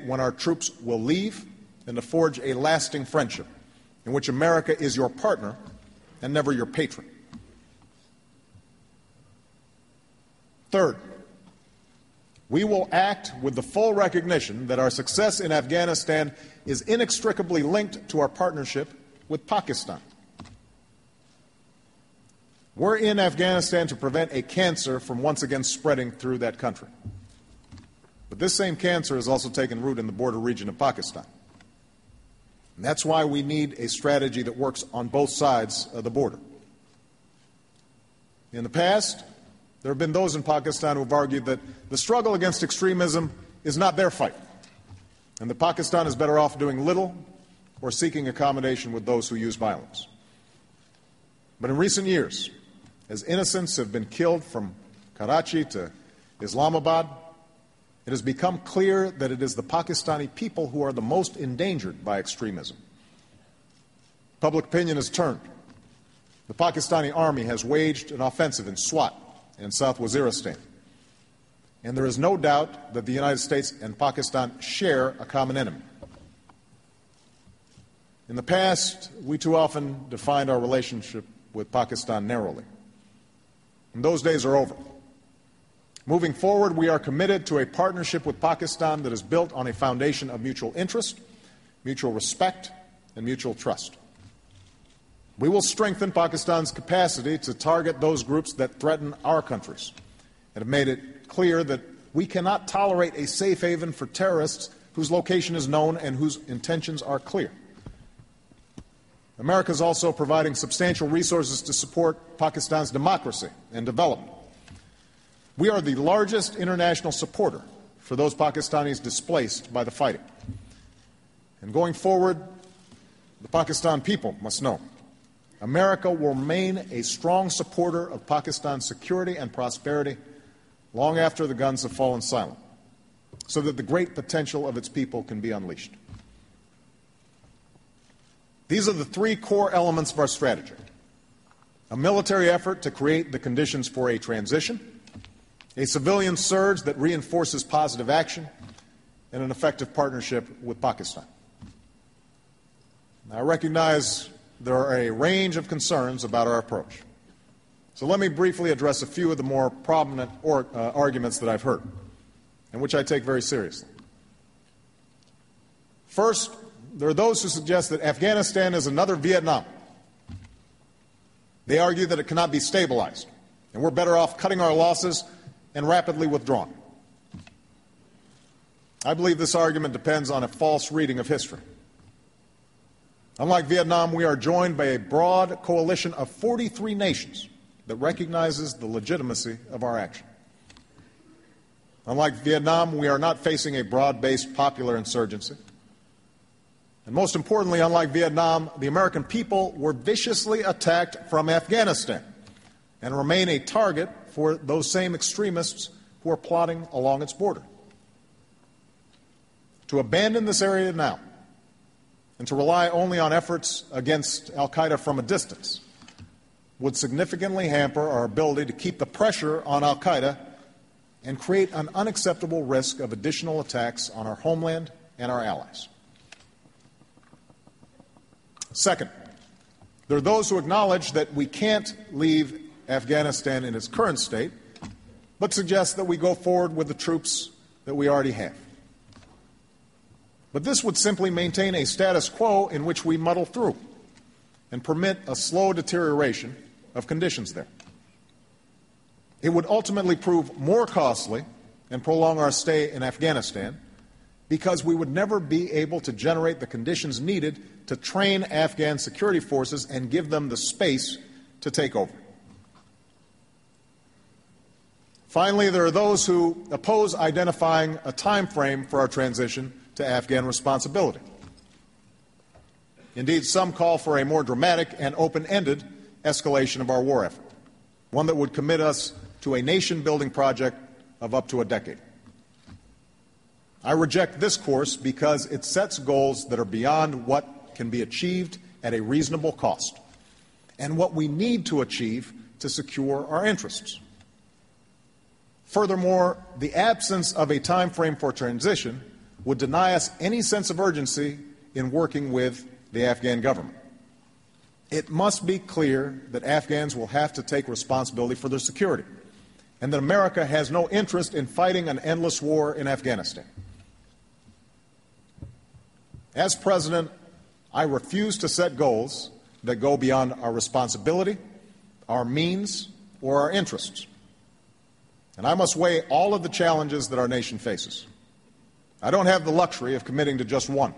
when our troops will leave and to forge a lasting friendship in which America is your partner and never your patron. Third, we will act with the full recognition that our success in Afghanistan is inextricably linked to our partnership with Pakistan. We're in Afghanistan to prevent a cancer from once again spreading through that country. But this same cancer has also taken root in the border region of Pakistan. And that's why we need a strategy that works on both sides of the border. In the past, there have been those in Pakistan who have argued that the struggle against extremism is not their fight, and that Pakistan is better off doing little or seeking accommodation with those who use violence. But in recent years, as innocents have been killed from Karachi to Islamabad, it has become clear that it is the Pakistani people who are the most endangered by extremism. Public opinion has turned. The Pakistani army has waged an offensive in Swat and South Waziristan. And there is no doubt that the United States and Pakistan share a common enemy. In the past, we too often defined our relationship with Pakistan narrowly. And those days are over. Moving forward, we are committed to a partnership with Pakistan that is built on a foundation of mutual interest, mutual respect, and mutual trust. We will strengthen Pakistan's capacity to target those groups that threaten our countries and have made it clear that we cannot tolerate a safe haven for terrorists whose location is known and whose intentions are clear. America is also providing substantial resources to support Pakistan's democracy and development. We are the largest international supporter for those Pakistanis displaced by the fighting. And going forward, the Pakistan people must know America will remain a strong supporter of Pakistan's security and prosperity long after the guns have fallen silent, so that the great potential of its people can be unleashed. These are the three core elements of our strategy: a military effort to create the conditions for a transition, a civilian surge that reinforces positive action, and an effective partnership with Pakistan. Now, I recognize there are a range of concerns about our approach. So let me briefly address a few of the more prominent arguments that I've heard, and which I take very seriously. First, there are those who suggest that Afghanistan is another Vietnam. They argue that it cannot be stabilized, and we're better off cutting our losses and rapidly withdrawing. I believe this argument depends on a false reading of history. Unlike Vietnam, we are joined by a broad coalition of 43 nations that recognizes the legitimacy of our action. Unlike Vietnam, we are not facing a broad-based popular insurgency. And most importantly, unlike Vietnam, the American people were viciously attacked from Afghanistan and remain a target for those same extremists who are plotting along its border. To abandon this area now and to rely only on efforts against al-Qaeda from a distance would significantly hamper our ability to keep the pressure on al-Qaeda and create an unacceptable risk of additional attacks on our homeland and our allies. Second, there are those who acknowledge that we can't leave Afghanistan in its current state, but suggest that we go forward with the troops that we already have. But this would simply maintain a status quo in which we muddle through and permit a slow deterioration of conditions there. It would ultimately prove more costly and prolong our stay in Afghanistan because we would never be able to generate the conditions needed to train Afghan security forces and give them the space to take over. Finally, there are those who oppose identifying a time frame for our transition to Afghan responsibility. Indeed, some call for a more dramatic and open-ended escalation of our war effort, one that would commit us to a nation-building project of up to a decade. I reject this course because it sets goals that are beyond what can be achieved at a reasonable cost and what we need to achieve to secure our interests. Furthermore, the absence of a time frame for transition would deny us any sense of urgency in working with the Afghan government. It must be clear that Afghans will have to take responsibility for their security, and that America has no interest in fighting an endless war in Afghanistan. As President, I refuse to set goals that go beyond our responsibility, our means, or our interests. And I must weigh all of the challenges that our nation faces. I don't have the luxury of committing to just one.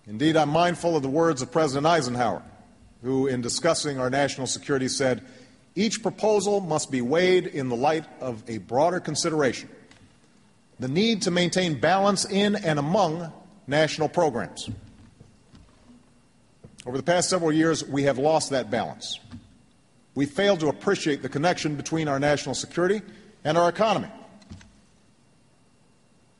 Indeed, I'm mindful of the words of President Eisenhower, who, in discussing our national security, said, "Each proposal must be weighed in the light of a broader consideration, the need to maintain balance in and among national programs." Over the past several years, we have lost that balance. We failed to appreciate the connection between our national security and our economy.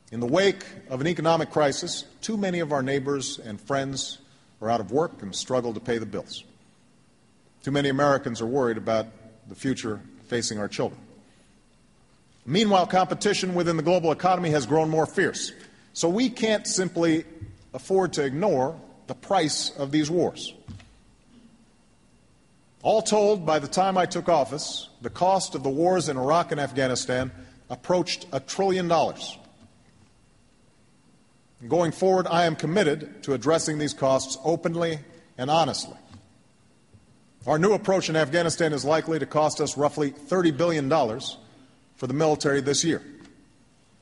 In the wake of an economic crisis, too many of our neighbors and friends are out of work and struggle to pay the bills. Too many Americans are worried about the future facing our children. Meanwhile, competition within the global economy has grown more fierce, so we can't simply afford to ignore the price of these wars. All told, by the time I took office, the cost of the wars in Iraq and Afghanistan approached $1 trillion. Going forward, I am committed to addressing these costs openly and honestly. Our new approach in Afghanistan is likely to cost us roughly $30 billion for the military this year.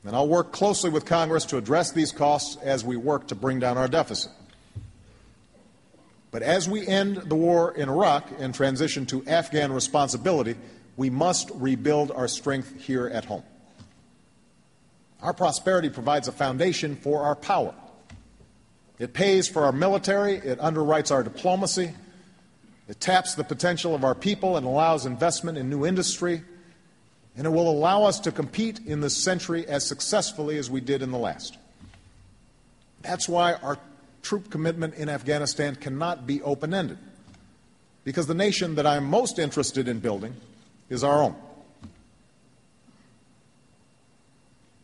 And I'll work closely with Congress to address these costs as we work to bring down our deficit. But as we end the war in Iraq and transition to Afghan responsibility, we must rebuild our strength here at home. Our prosperity provides a foundation for our power. It pays for our military, it underwrites our diplomacy, it taps the potential of our people and allows investment in new industry, and it will allow us to compete in this century as successfully as we did in the last. That's why our troop commitment in Afghanistan cannot be open-ended, because the nation that I am most interested in building is our own.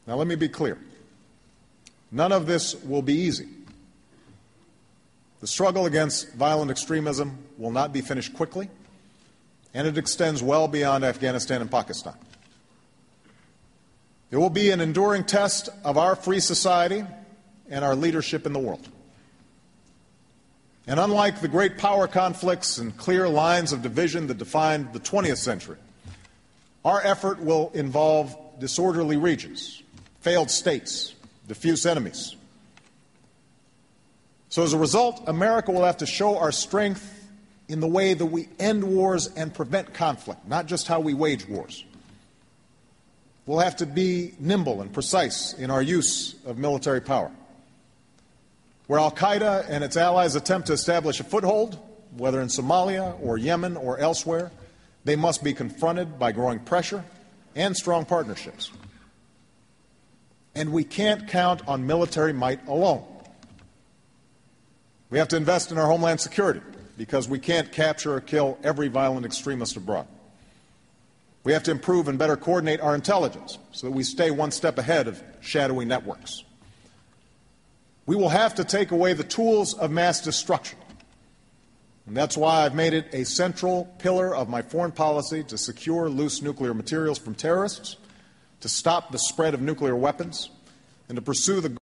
Now, let me be clear. None of this will be easy. The struggle against violent extremism will not be finished quickly, and it extends well beyond Afghanistan and Pakistan. It will be an enduring test of our free society and our leadership in the world. And unlike the great power conflicts and clear lines of division that defined the 20th century, our effort will involve disorderly regions, failed states, diffuse enemies. So as a result, America will have to show our strength in the way that we end wars and prevent conflict, not just how we wage wars. We'll have to be nimble and precise in our use of military power. Where al-Qaeda and its allies attempt to establish a foothold, whether in Somalia or Yemen or elsewhere, they must be confronted by growing pressure and strong partnerships. And we can't count on military might alone. We have to invest in our homeland security, because we can't capture or kill every violent extremist abroad. We have to improve and better coordinate our intelligence so that we stay one step ahead of shadowy networks. We will have to take away the tools of mass destruction. And that's why I've made it a central pillar of my foreign policy to secure loose nuclear materials from terrorists, to stop the spread of nuclear weapons, and to pursue the